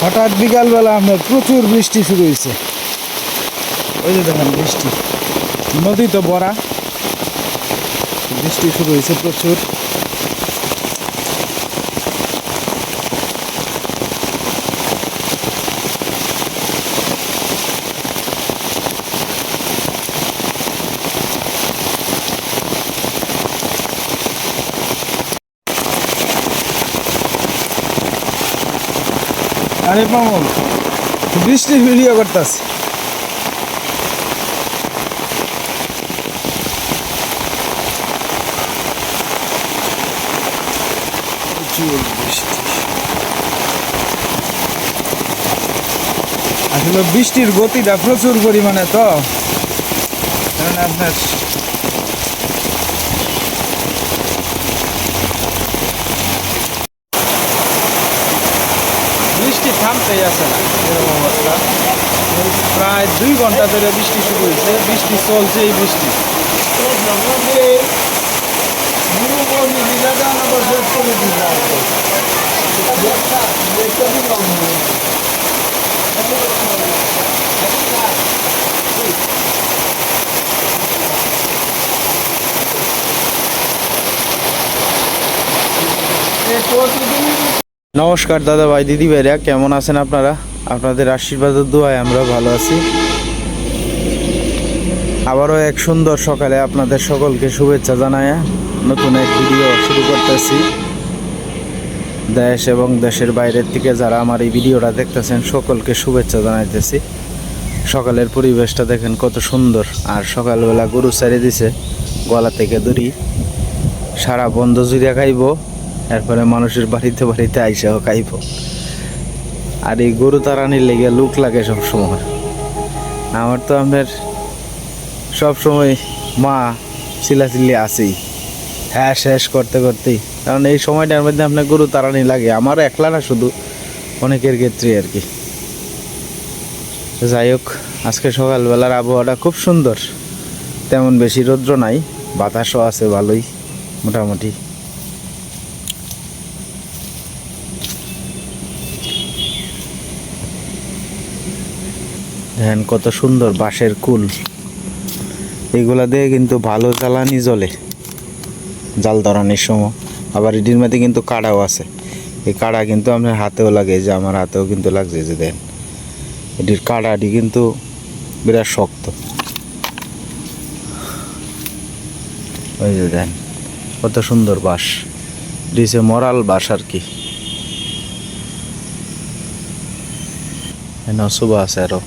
হঠাৎ বিকালবেলা আপনার প্রচুর বৃষ্টি শুরু হয়েছে। ওই যে দেখেন বৃষ্টি, নদী তো ভরা, বৃষ্টি শুরু হয়েছে প্রচুর। আরে মামুন, বৃষ্টির ভিডিও করতেছে। আসলে বৃষ্টির গতিটা প্রচুর পরিমাণে, তো আপনার বৃষ্টি থামতেই আসে না, এরকম অবস্থা। প্রায় 2 ঘন্টা ধরে বৃষ্টি শুরু হয়েছে, বৃষ্টি চলছে। এই বৃষ্টি নমস্কার দাদা ভাই, দিদি ভাইরা, কেমন আছেন আপনারা? আপনাদের আশীর্বাদের দোয়ায় আমরা ভালো আছি। আবারও এক সুন্দর সকালে আপনাদের সকলকে শুভেচ্ছা জানায় নতুন এক ভিডিও শুরু করতেছি। দেশ এবং দেশের বাইরের থেকে যারা আমার এই ভিডিওটা দেখতেছেন সকলকে শুভেচ্ছা জানাইতেছি। সকালের পরিবেশটা দেখেন কত সুন্দর। আর সকালবেলা গরু ছেড়ে দিছে, গলা থেকে দড়ি, সারা বন্ধ জুড়িয়া খাইব, এরপরে মানুষের বাড়িতে বাড়িতে আইসাও খাইব। আর এই গরু তাড়ানির লেগে লুক লাগে সবসময়। আমার তো আপনার সবসময় মা চিল্লাচিল্লি আছেই, হ্যাঁ শেষ করতে করতেই। কারণ এই সময়টার মধ্যে আপনার গরু তাড়ানি লাগে, আমার একলা না, শুধু অনেকের ক্ষেত্রে আর কি। যাই হোক, আজকে সকালবেলার আবহাওয়াটা খুব সুন্দর, তেমন বেশি রৌদ্র নাই, বাতাসও আছে ভালোই মোটামুটি। দেখেন কত সুন্দর বাঁশের কুল, এগুলা দিয়ে কিন্তু ভালো জ্বালানি জ্বলে জাল ধরানোর সময়। আবার এটির মধ্যে কিন্তু কাড়াও আছে, এই কাড়া কিন্তু আপনার হাতেও লাগে, যে আমার হাতেও কিন্তু লাগছে, যে দেন এটির কাড়াটি কিন্তু বিরাট শক্ত। ওই যে দেন কত সুন্দর বাঁশ, দিছে মরাল বাঁশ আর কি। নসুবা আছে আরো,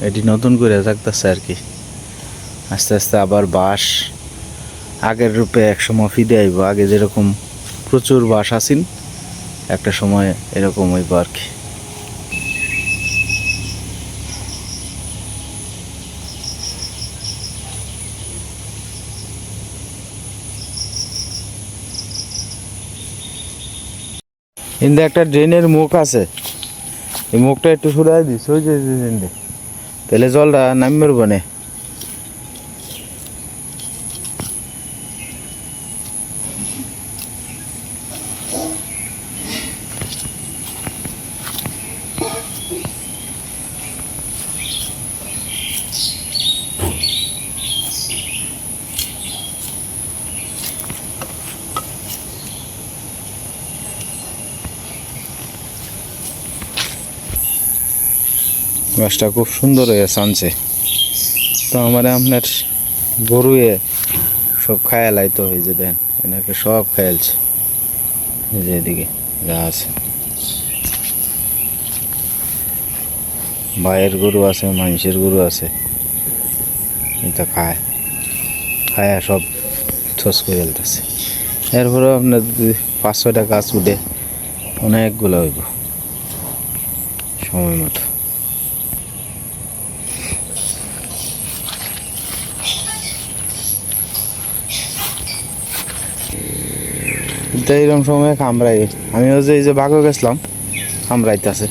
এটি নতুন করে থাকতেছে আর কি। আস্তে আস্তে আবার বাঁশ আগের রূপে একসময় ফিরে আইব। আগে যেরকম প্রচুর বাঁশ আসিন, একটা সময় এরকম হইব আর কি। কিন্তু একটা ড্রেনের মুখ আছে, এই মুখটা একটু সরাই দিস, ওই যে তাহলে জলটা নামিয়ে বনে। গাছটা খুব সুন্দর হয়েছে আনছে তো আমার আপনার গরুয়ে সব খায়ালাই তো এই যে দেন এনাকে সব খায়ালছে এই যে এদিকে যা আছে ভাইয়ের গরু আছে মানুষের গরু আছে এটা খায় খায়া সব ছস করে ফেলতেছে এরপরে আপনার 5-6টা গাছ উঠে অনেকগুলো হইব সময় মতো এইরকম সময় কামড়াই আমিও যে এই যে বাঘও গেছিলাম কামড়াইতেছে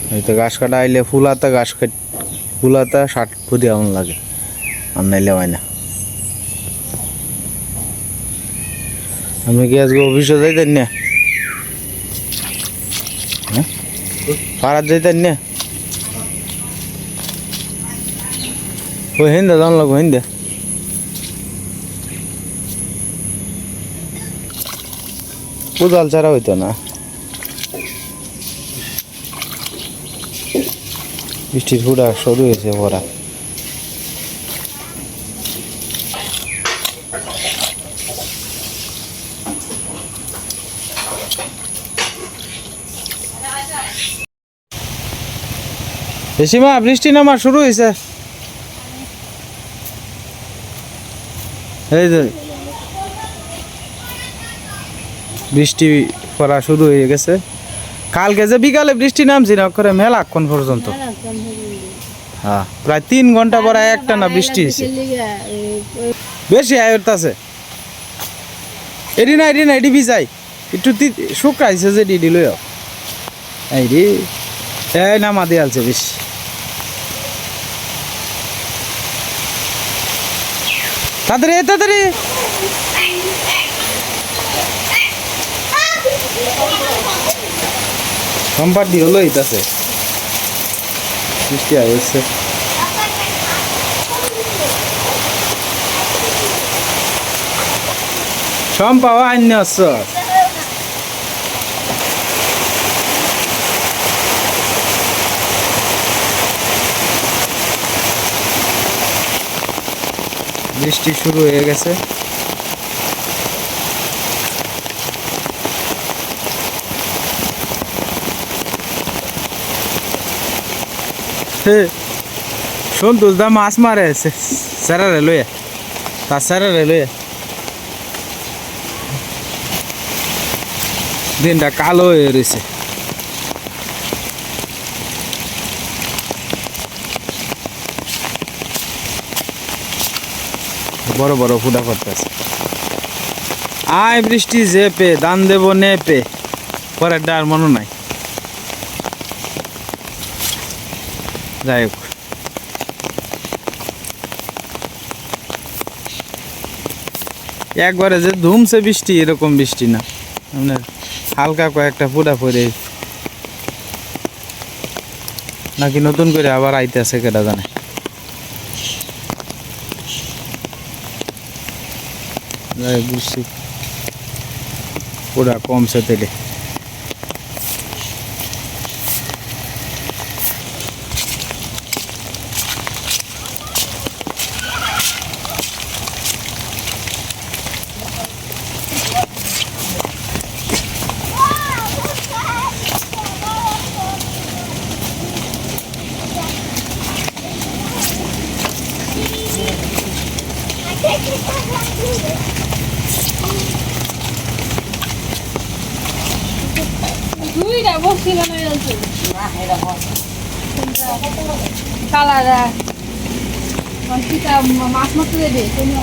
হয়তো ঘাস কাটা আইলে ফুলাতা ঘাস ফুলাতা 60 ফুটি এমন লাগে আর নাইলে হয় না আপনি কি আজকে অফিসে যাইতেন না হ্যাঁ পাড়ার যাইতেন না ওই হিন্দা জান লাগবো হিন্দা কোদাল ছাড়া হইতো না বৃষ্টির ফুটা শুরু হয়েছে ভরা বেশিমা বৃষ্টি নামা শুরু হয়েছে এই যে বৃষ্টি পড়া শুরু হয়ে গেছে কালকে যে বিকালে বৃষ্টি নামছি না করে মেলাক্ষণ পর্যন্ত হ্যাঁ প্রায় 3 ঘন্টা পরে একটা না বৃষ্টি হয়েছে বেশি আয়তাছে এডি না এডি ভিজাই একটু শুকাইছে যে ডিডি লই এই রে এই নামা দিয়ালছে বেশি তাড়াতাড়ি সম্পাদ দিয়ে হলো এইটাছে বৃষ্টি আসছে সম্পাওয়া আন্য বৃষ্টি শুরু হয়ে গেছে সন্তোষ দা মাছ মারে স্যারারে লইয়া তার স্যারারে লইয়া দিনটা কালো হয়ে রয়েছে বড় বড় ফুটা করতেছে আয় বৃষ্টি যেপে দান দেব নেপে পরের ডার মনে নাই যাই হোক একবারে যে ধুমছে বৃষ্টি এরকম বৃষ্টি না আপনার হালকা কয়েকটা ফুটা পরে নাকি নতুন করে আবার আইতেছে কেটা জানে বৃষ্টি পুরা কমছে তেলে দুইটা বসি বানাই আছে না এটা বস কালারা কন্টিটা মাছ মাছ দেবে তুমি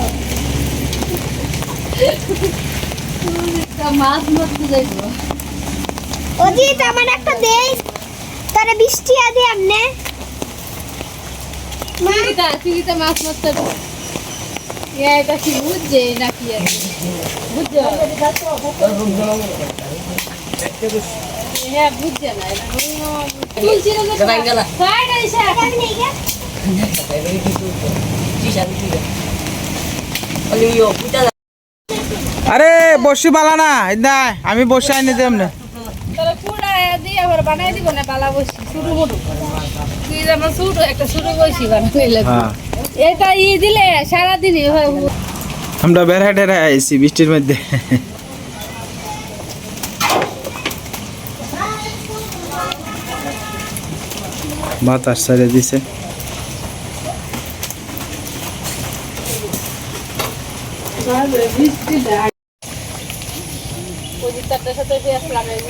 মাছ মাছ দেবো ওজি আমার একটা দেই তারে বৃষ্টি আদি আমনে চিড়িটা মাছ মাছ দেবো এটা কি বুঝছে নাকি বুঝছো হ্যাঁ বুঝছে না আরে বসি বালা না আমি বসে আনি দেব না দিয়ে আবার বানাই দিব না বালা বসি ছোট মোটো তুই যেমন ছোট একটা ছোট বসি বানাই লাগবে হ্যাঁ এটা দিলে সারাদিনই হয় আমরা বেড়া টেরা আইছি বৃষ্টির মধ্যে বাতাস ছেড়ে দিছে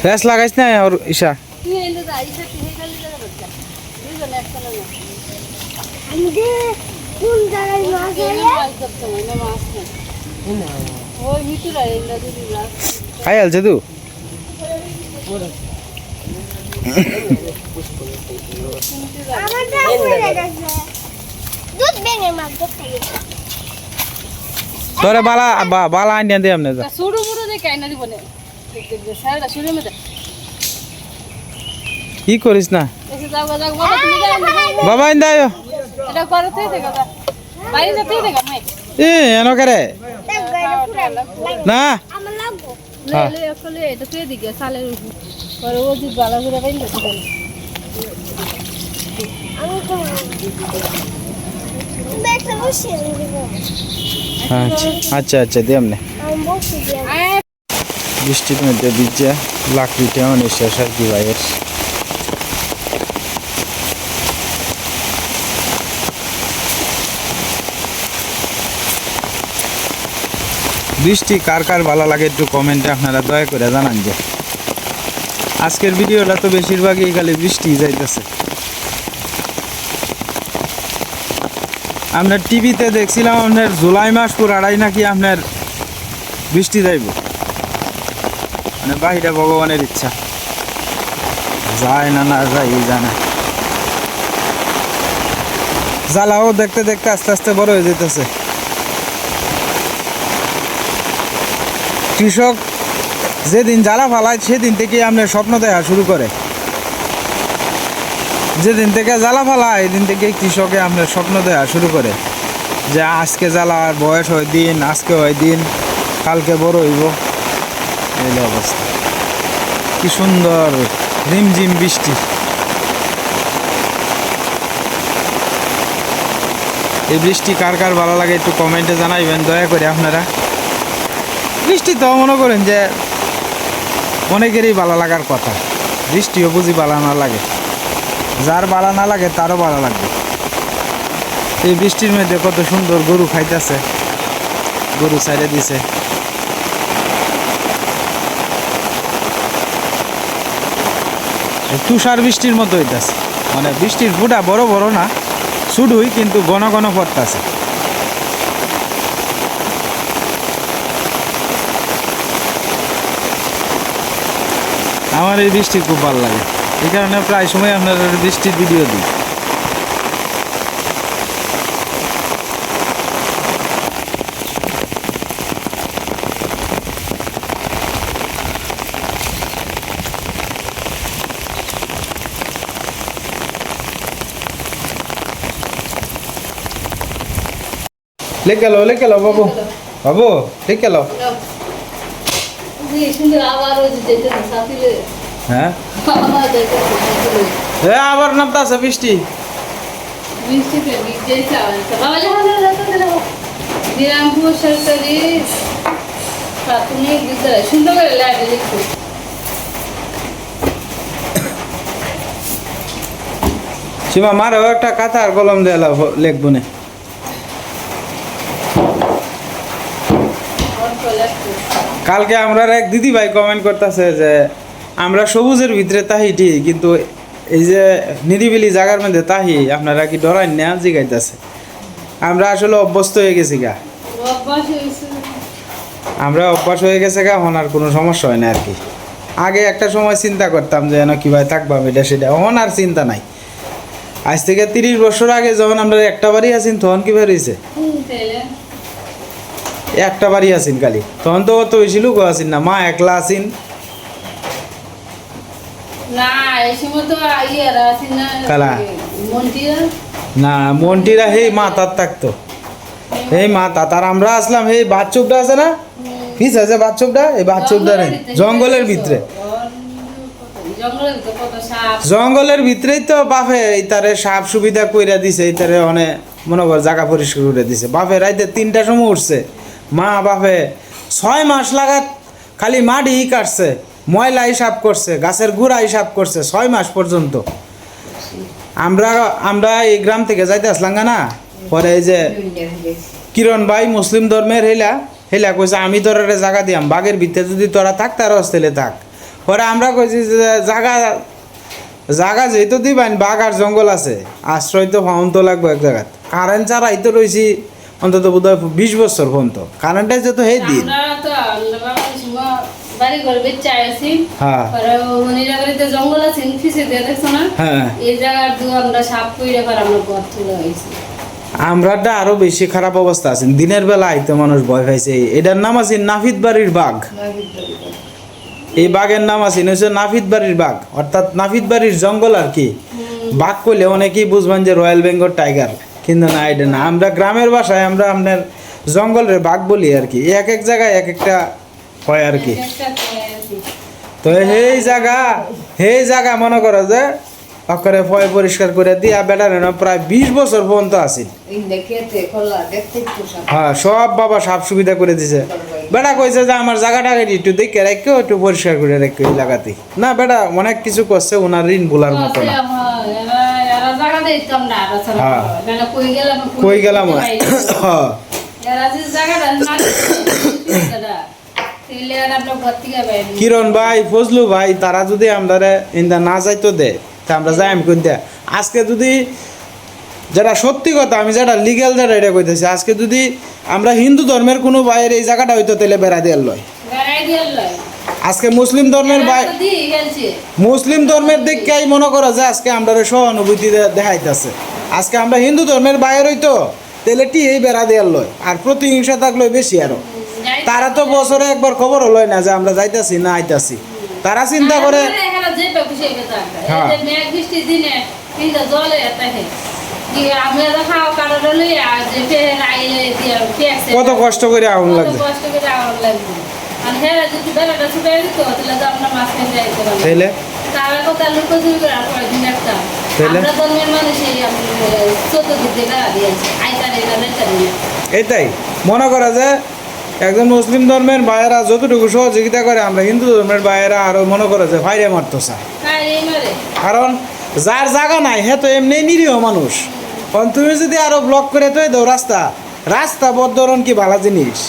ফ্যাস লাগাইছ না আর ঈশা আমি যে কোন জায়গায় মাছ খাই আলছে তু আমারটা পড়ে গেছে দুধ ভেঙে মাছ ধরতে গেছে তোরে বালা বালা আনিয়া দে আমনে যা ছোট মোটো দেখে আইনা দিব না দেখবে সারাটা শুরু মধ্যে কি করিস না এসে যাও বাবা তুমি যাও বাবা ইন্দায়ো এটা করো তুই দেখা যা বাইরে যা তুই দেখা মাই এনো করে না আমার লাগবো হ্যাঁ। লে আসলে এটা তুই দিকে সালের পরে ও দি বালা করে বাইরে দিতে আমি তো বেটা বসে দিব আচ্ছা আচ্ছা দে আমনে আমি বসে দিই বৃষ্টির মধ্যে ভিজে লাকড়িটা অনেক শেষ আর কি ভাইয়ের বৃষ্টি কার কার ভালো লাগে একটু কমেন্টে আপনারা দয়া করে জানান যে আজকের ভিডিওটা তো বেশিরভাগই খালি বৃষ্টি যাইতেছে আপনার টিভিতে দেখছিলাম আপনার জুলাই মাস পুরাটাই নাকি আপনার বৃষ্টি যাইব মানে বাহিরে ভগবানের ইচ্ছা যায় না না যায় জানে জ্বালাও দেখতে দেখতে আস্তে আস্তে বড় হয়ে যেতেছে কৃষক যেদিন জ্বালা ফালায় সেদিন থেকে আপনার স্বপ্ন দেখা শুরু করে যেদিন থেকে জ্বালা ফালায় এদিন থেকে কৃষকে আপনার স্বপ্ন দেখা শুরু করে যে আজকে জ্বালার বয়স হয় দিন আজকে হয় দিন কালকে বড় হইব এই অবস্থা কি সুন্দর রিমঝিম বৃষ্টি এই বৃষ্টি কার কার ভালো লাগে একটু কমেন্টে জানাইবেন দয়া করে আপনারা বৃষ্টি তো মনে করেন যে অনেকেরই ভালো লাগার কথা বৃষ্টিও বুঝি ভালো না লাগে যার ভালো না লাগে তারও ভালো লাগবে এই বৃষ্টির মধ্যে কত সুন্দর গরু খাইতেছে গরু ছাইড়ে দিছে তুষার বৃষ্টির মতো হইতাছে মানে বৃষ্টির ফুটা বড় বড় না শুধুই কিন্তু ঘন ঘন পড়তাছে আমার এই বৃষ্টি খুব ভালো লাগে এই কারণে প্রায় সময় আপনার বৃষ্টির ভিডিও দিই লেখে লো বাবু বাবু লেখে লো সুন্দর আবার ওই যে যেতে সাথীলে হ্যাঁ আমার যেতে সাথীলে এ আবার নামতাছে বৃষ্টি বৃষ্টিতে ভিজেছে বাবা যাও নিরামপুর সরকারি প্রাথমিক বিদ্যালয় সুন্দর করে লাগে লিখো সীমা মারও একটা কাঁথার কলম দিয়ে লিখবো না কালকে আমরা এক দিদি ভাই কমেন্ট করতেছে যে আমরা সবুজের ভিতরে তাহি ঠিক কিন্তু এই যে নিরিবিলি জায়গার মধ্যে তাহি আপনারা কি ডরাইন না জিগাইতেছে আমরা আসলে অভ্যস্ত হয়ে গেছি গা আমরা অভ্যাস হয়ে গেছে গা এখন আর কোনো সমস্যা হয় না আর কি আগে একটা সময় চিন্তা করতাম যে যেন কীভাবে থাকবাম এটা সেটা এখন আর চিন্তা নাই আজ থেকে 30 বছর আগে যখন আমরা একটা বাড়ি আছেন তখন কীভাবে রয়েছে একটা বাড়ি আছেন খালি তখন তো অত বেশি লোক আছেন না মা একলা আছেন না এই সময় তো আইয়ারা আছেন না কালা মন্টিরা না মন্টিরা হেই মা তার থাকতো এই মা তার আমরা আসলাম এই বাথচুপটা আছে না পিস আছে বাথচুপটা এই বাথচুপটা জঙ্গলের ভিতরে জঙ্গলের তো কত সাপ। জঙ্গলের ভিতরেই তো বাপে ইতারে সাপ সুবিধা কইরা দিছে, ইতারে অনেক মনে কর জায়গা পরিষ্কার করে দিছে। বাপে রাইতে 3টার সময় উঠছে, মা বাপে 6 মাস লাগাত খালি মাটি কাটছে, ময়লা হিসাব করছে, গাছের গুড়া হিসাব করছে 6 মাস পর্যন্ত। আমরা আমরা এই গ্রাম থেকে যাইতে আসলাম না, পরে এই যে কিরণ ভাই মুসলিম ধর্মের হেলা কইছে আমি তোরা জায়গা দিয়াম, বাঘের ভিতরে যদি তোরা থাক তার হস্তেলে থাক। পরে আমরা কইছি যে জায়গা যেহেতু দিবেন, বাঘ আর জঙ্গল আছে, আশ্রয় তো পাউন তো লাগবে এক জায়গাত। কারেন্ট ছাড়াই তো রয়েছি অন্তত বোধহয় 20 বছর পর্যন্ত, কারেন্টে যেত হে দিন। আমরা তো বাড়ি ঘর বেচে আইছি। হ্যাঁ পরে মনিরাবাড়িতে জঙ্গল আছে, ফিসে দিয়ে দেখছো না? হ্যাঁ, এই জায়গার দু আমরা সাপ কইরে পর আমরা ঘর তুলে হয়েছি। আমরাটা আরো বেশি খারাপ অবস্থা আছে, দিনের বেলা আইতো মানুষ ভয় পাইছে। এটার নাম আছে নাফিদ বাড়ির বাঘ। এই বাঘের নাম আছে হচ্ছে নাফিদ বাড়ির বাঘ, অর্থাৎ নাফিদ বাড়ির জঙ্গল আর কি। বাঘ কইলে অনেকেই বুঝবেন যে রয়্যাল বেঙ্গল টাইগার, কিন্তু না, এটা না। আমরা গ্রামের ভাষায় আমরা আপনার জঙ্গলের বাঘ বলি আর কি। এক এক জায়গায় এক একটা হয় আর কি। তো সেই জায়গা মনে করো যে অকরে ফয় পরিষ্কার করে দিয়া বেটার প্রায় 20 বছর পর্যন্ত আছিল। হ্যাঁ, সব বাবা সাপ সুবিধা করে দিছে। বেটা কইছে যে আমার জায়গাটা একটু দেখে রাখো, একটু পরিষ্কার করে রাখো এই জায়গাতে। না বেটা অনেক কিছু করছে, ওনার ঋণ ভোলার মতো না। হ্যাঁ, কই গেলাম। হ্যাঁ, কিরণ ভাই ফজলু ভাই তারা যদি আমরা ইন্দা না যাইতো দে, তা আমরা যাই আমি কইতে। আজকে যদি যেটা সত্যি কথা, আমি যেটা লিগ্যাল যেটা এটা কইতেছি, আজকে যদি আমরা হিন্দু ধর্মের কোনো ভাইয়ের এই জায়গাটা হইতো তাহলে বেড়া দেওয়ার লয়। আজকে মুসলিম ধর্মের ভাই, মুসলিম ধর্মের দিকটাই মনে করো যে আজকে আমরা সহানুভূতি দেখাইতেছে। আজকে আমরা হিন্দু ধর্মের বাইরে হইতো তাহলে টি এই বেড়া দেওয়ার লয়, আর প্রতিহিংসা থাকলে বেশি আরো। তারা তো বছরে একবার খবর হলোই না যে আমরা যাইতাছি না আইতাছি। তারা চিন্তা করে কত কষ্ট করে আগুন লাগবে। তাইলে এটাই মনে করা যে একজন মুসলিম ধর্মের ভাইয়েরা যতটুকু সহযোগিতা করে, আমরা হিন্দু ধর্মের ভাইয়েরা আরো মনে করে যে ভাইরে মারতো চায়। কারণ যার জায়গা নাই হে তো এমনি নিরীহ মানুষ। কারণ তুমি যদি আরো ব্লক করে তো দাও রাস্তা বদ্ধরণ কি ভালো জিনিস।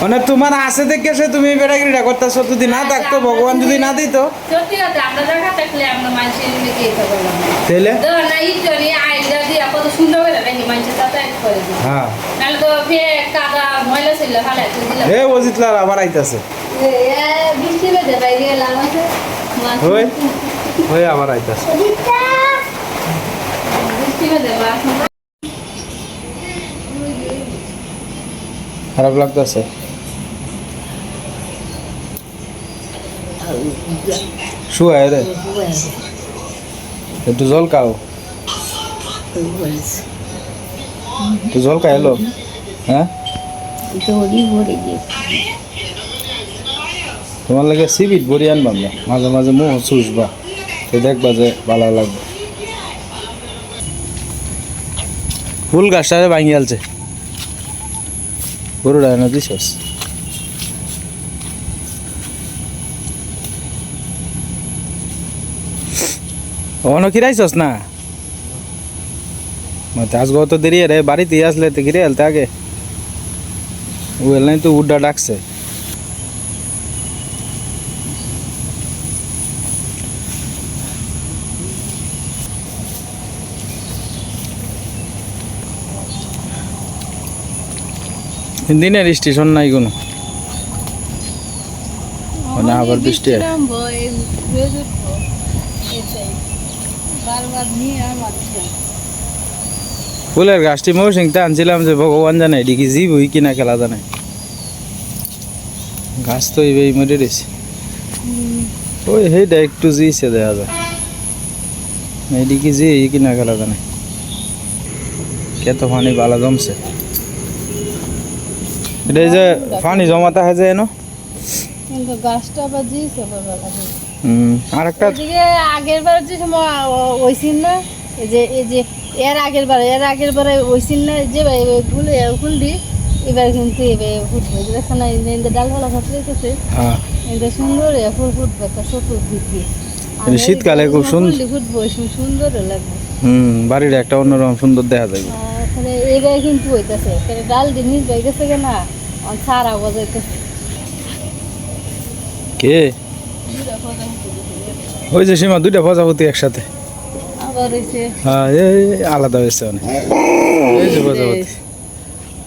মানে তোমার আছে দেখে সে তুমি বেড়াগিরিটা করতেছো, যদি না থাকতো ভগবান যদি না দিত আবার আইতাছে আবার আইতাছে। খারাপ লাগতেছে। শুয়ে রে একটু জল খাও, একটু জল খাই এলো। হ্যাঁ, তোমার লাগে সিবিট ভরি আনবাম না, মাঝে মাঝে মুখ চুষবা, দেখবা যে ভালো লাগবে। ফুল গাছটা ভাঙি আলছে, গরুটা এনে দিছস। অন কিরাইছস না মতে আজগো তো দেরি রে, বাড়িতে আসলে তো কিরে হেলতে আগে ও এলাই তো উড্ডা ডাকছে। দিনের স্টেশন নাই কোনো, মানে আবার বৃষ্টি ফুলের গাছটি মৌসিংটা আনছিলাম যে ভগবান জানে এদিকে জীব হই কিনা খেলা জানে। গাছ তো এই মরে রয়েছে, ওই সেইটা একটু জিছে দেখা যায়, এদিকে যে কিনা খেলা জানে। কত পানি বালা জমছে। এটা এই যে পানি জমাতে হয় যে এনো। কিন্তু গাছটা আবার জিয়েছে বাবা লাগে। আর একটা ওদিকে আগের বার যে সময় ওইছিন না, এই যে এর আগের বারে ওইছিন না যে ভাই ফুল দি এবার কিন্তু এবার ফুটবে দেখো না, এই যে ডালপালা ফাটতেছে হ্যাঁ এটা সুন্দর ফুল ফুটবে তা চতুর্দিক দিয়ে। এটা শীতকালে খুব সুন্দর ফুটবো সুন্দর লাগবে। বাড়িটা একটা অন্যরকম সুন্দর দেখা যাবে। এখানে এবার কিন্তু হইতেছে ডাল দিয়ে নিচ হয়ে গেছে না, সারা বাজাইতেছে। কে ওই যে সীমা দুইটা প্রজাপতি একসাথে, আবার হয়েছে হ্যাঁ এই আলাদা হয়েছে অনেক। এই যে প্রজাপতি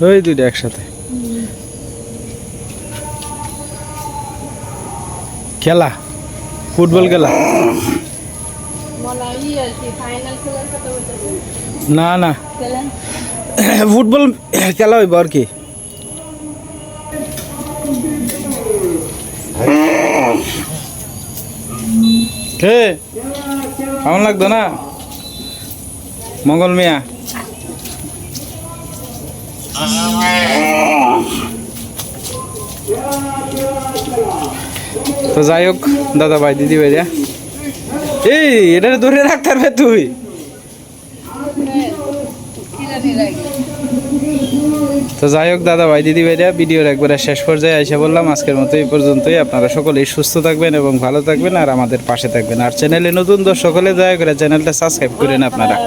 ওই দুইটা একসাথে খেলা, ফুটবল খেলা। মনে হয় আর কি ফাইনাল খেলার কথা বলতেছে। না না খেলেন ফুটবল খেলা হইব আর কি। কে কেমন লাগতো না মঙ্গল মিয়া? তো যাই হোক দাদা ভাই দিদি ভাইরা, এই এটা ধরে রাখতে পারবে তুই? তো যাই হোক দাদা ভাই দিদি ভাইরা, ভিডিওর একবারে শেষ পর্যায়ে এসে বললাম আজকের মতো এই পর্যন্তই। আপনারা সকলেই সুস্থ থাকবেন এবং ভালো থাকবেন আর আমাদের পাশে থাকবেন। আর চ্যানেলে নতুন দর্শক হলে দয়া করে চ্যানেলটা সাবস্ক্রাইব করেন আপনারা।